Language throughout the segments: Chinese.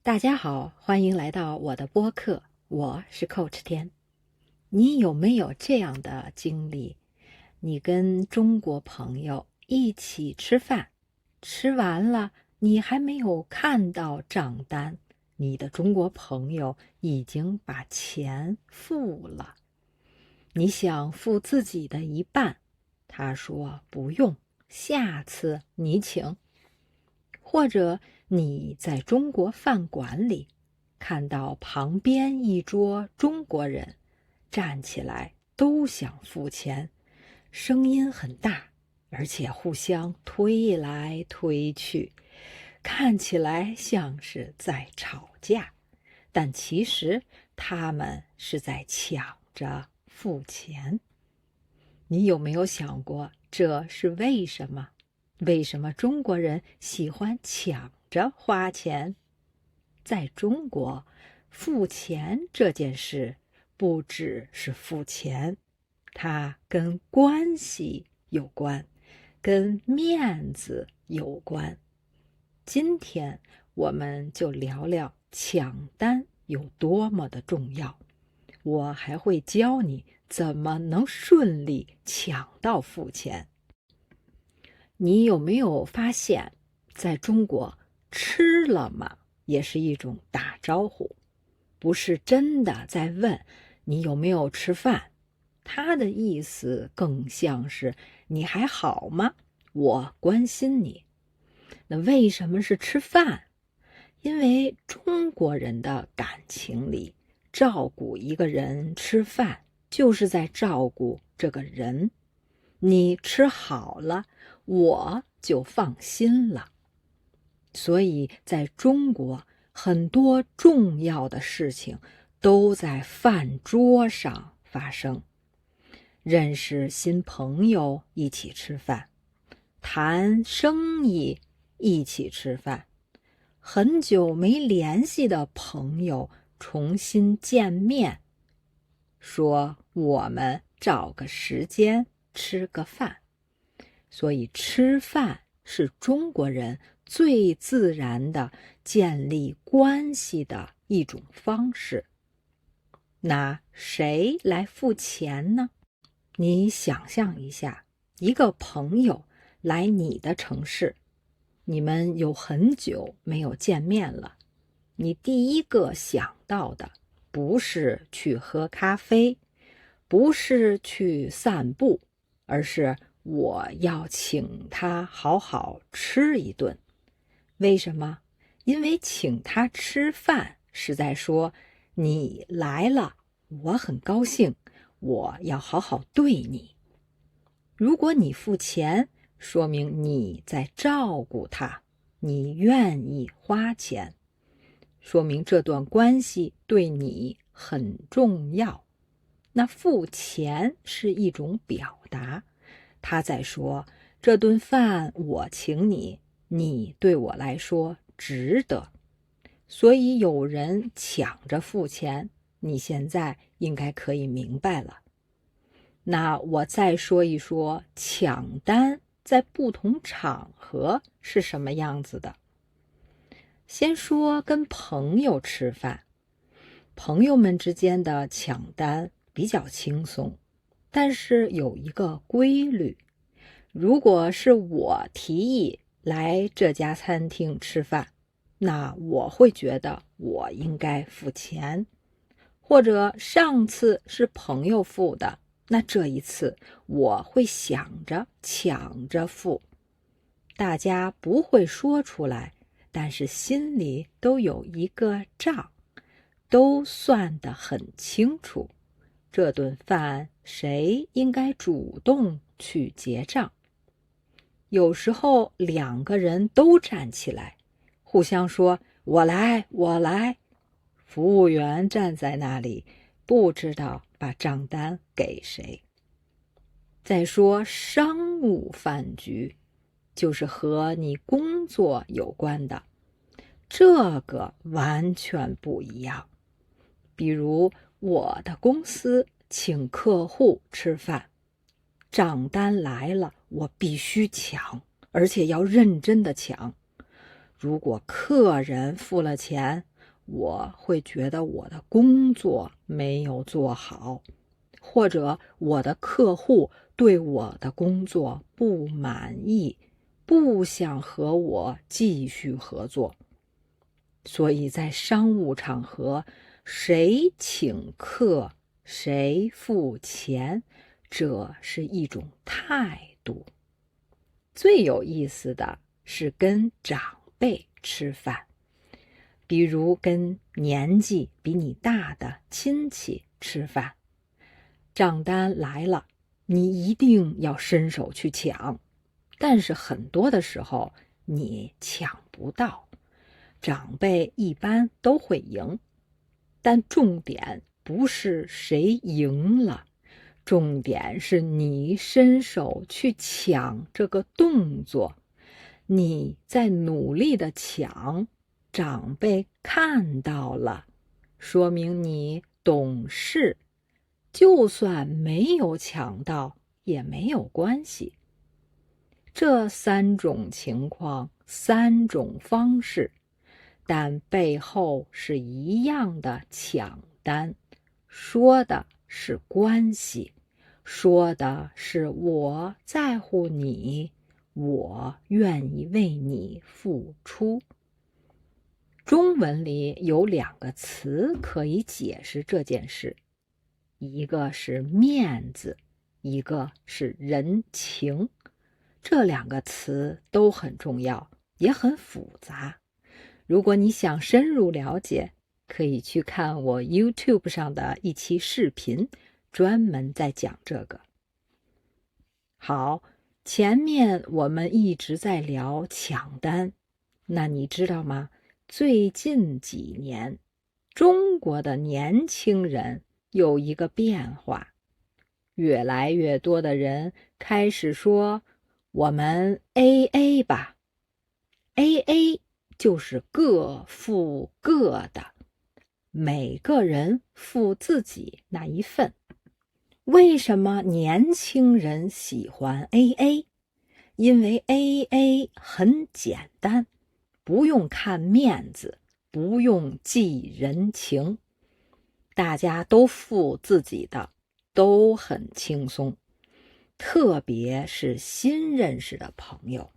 大家好，欢迎来到我的播客，我是 Coach 天。你有没有这样的经历？你跟中国朋友一起吃饭，吃完了，你还没有看到账单，你的中国朋友已经把钱付了。你想付自己的一半，他说不用，下次你请。或者你在中国饭馆里看到旁边一桌中国人站起来都想付钱，声音很大，而且互相推来推去，看起来像是在吵架，但其实他们是在抢着付钱。你有没有想过这是为什么？为什么中国人喜欢抢着花钱？在中国，付钱这件事不只是付钱，它跟关系有关，跟面子有关。今天我们就聊聊抢单有多么的重要。我还会教你怎么能顺利抢到付钱。你有没有发现，在中国，吃了吗也是一种打招呼，不是真的在问你有没有吃饭，它的意思更像是你还好吗？我关心你。那为什么是吃饭？因为中国人的感情里，照顾一个人吃饭，就是在照顾这个人。你吃好了，我就放心了。所以在中国，很多重要的事情都在饭桌上发生。认识新朋友一起吃饭，谈生意一起吃饭，很久没联系的朋友重新见面，说我们找个时间吃个饭。所以吃饭是中国人最自然的建立关系的一种方式。那谁来付钱呢？你想象一下，一个朋友来你的城市，你们有很久没有见面了，你第一个想到的不是去喝咖啡，不是去散步，而是我要请他好好吃一顿。为什么？因为请他吃饭是在说你来了，我很高兴，我要好好对你。如果你付钱，说明你在照顾他，你愿意花钱，说明这段关系对你很重要。那付钱是一种表达，他在说这顿饭我请你，你对我来说值得。所以有人抢着付钱，你现在应该可以明白了。那我再说一说抢单在不同场合是什么样子的。先说跟朋友吃饭，朋友们之间的抢单比较轻松，但是有一个规律，如果是我提议来这家餐厅吃饭，那我会觉得我应该付钱，或者上次是朋友付的，那这一次我会想着抢着付。大家不会说出来，但是心里都有一个账，都算得很清楚。这顿饭谁应该主动去结账？有时候两个人都站起来，互相说我来，我来。服务员站在那里，不知道把账单给谁。再说商务饭局，就是和你工作有关的，这个完全不一样。比如我的公司请客户吃饭，账单来了，我必须抢，而且要认真的抢。如果客人付了钱，我会觉得我的工作没有做好，或者我的客户对我的工作不满意，不想和我继续合作。所以在商务场合，谁请客，谁付钱，这是一种态度。最有意思的是跟长辈吃饭，比如跟年纪比你大的亲戚吃饭，账单来了，你一定要伸手去抢，但是很多的时候你抢不到，长辈一般都会赢，但重点不是谁赢了，重点是你伸手去抢这个动作。你在努力的抢，长辈看到了，说明你懂事，就算没有抢到也没有关系。这3种情况，3种方式，但背后是一样的抢单，说的是关系，说的是我在乎你，我愿意为你付出。中文里有2个词可以解释这件事，一个是面子，一个是人情。这2个词都很重要，也很复杂。如果你想深入了解，可以去看我 YouTube 上的一期视频，专门在讲这个。好，前面我们一直在聊抢单，那你知道吗？最近几年，中国的年轻人有一个变化，越来越多的人开始说，我们 AA 吧。AA 就是各付各的，每个人付自己那一份。为什么年轻人喜欢 AA？ 因为 AA 很简单，不用看面子，不用记人情，大家都付自己的，都很轻松。特别是新认识的朋友，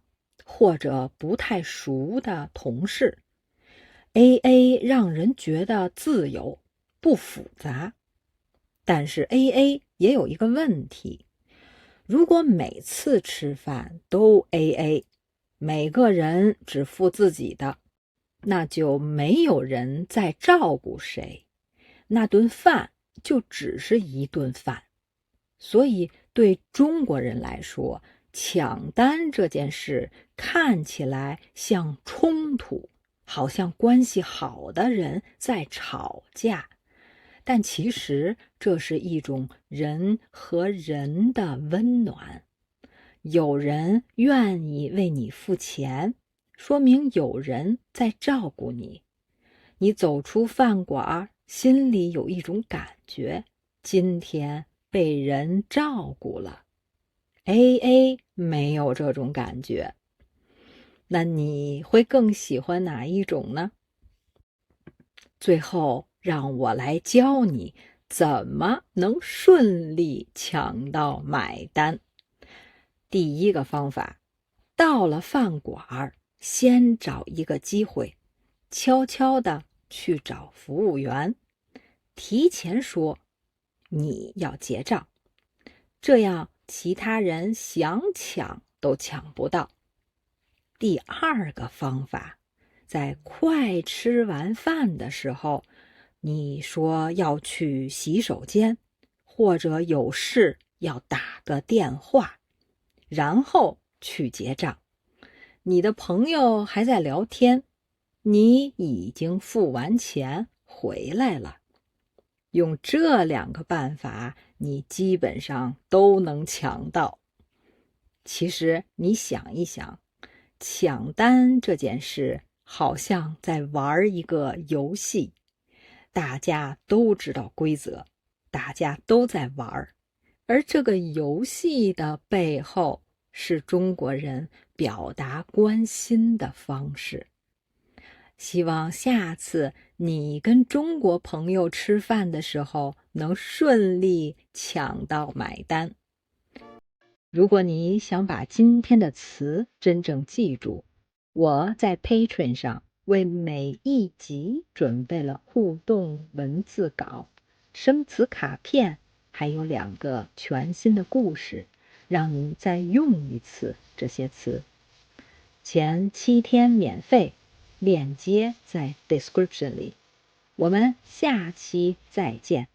或者不太熟的同事， AA 让人觉得自由，不复杂。但是 AA 也有一个问题，如果每次吃饭都 AA， 每个人只付自己的，那就没有人再照顾谁，那顿饭就只是一顿饭。所以对中国人来说，抢单这件事看起来像冲突，好像关系好的人在吵架，但其实这是一种人和人的温暖。有人愿意为你付钱，说明有人在照顾你。你走出饭馆，心里有一种感觉，今天被人照顾了。AA 没有这种感觉。那你会更喜欢哪一种呢？最后，让我来教你怎么能顺利抢到买单。第一个方法，到了饭馆，先找一个机会，悄悄地去找服务员，提前说你要结账，这样其他人想抢都抢不到。第二个方法，在快吃完饭的时候，你说要去洗手间，或者有事要打个电话，然后去结账。你的朋友还在聊天，你已经付完钱回来了。用这2个办法，你基本上都能抢到。其实你想一想，抢单这件事好像在玩一个游戏，大家都知道规则，大家都在玩，而这个游戏的背后是中国人表达关心的方式。希望下次你跟中国朋友吃饭的时候能顺利抢到买单。如果你想把今天的词真正记住，我在 Patreon 上为每一集准备了互动文字稿、生词卡片，还有2个全新的故事，让你再用一次这些词。前7天免费，链接在 description 里。我们下期再见。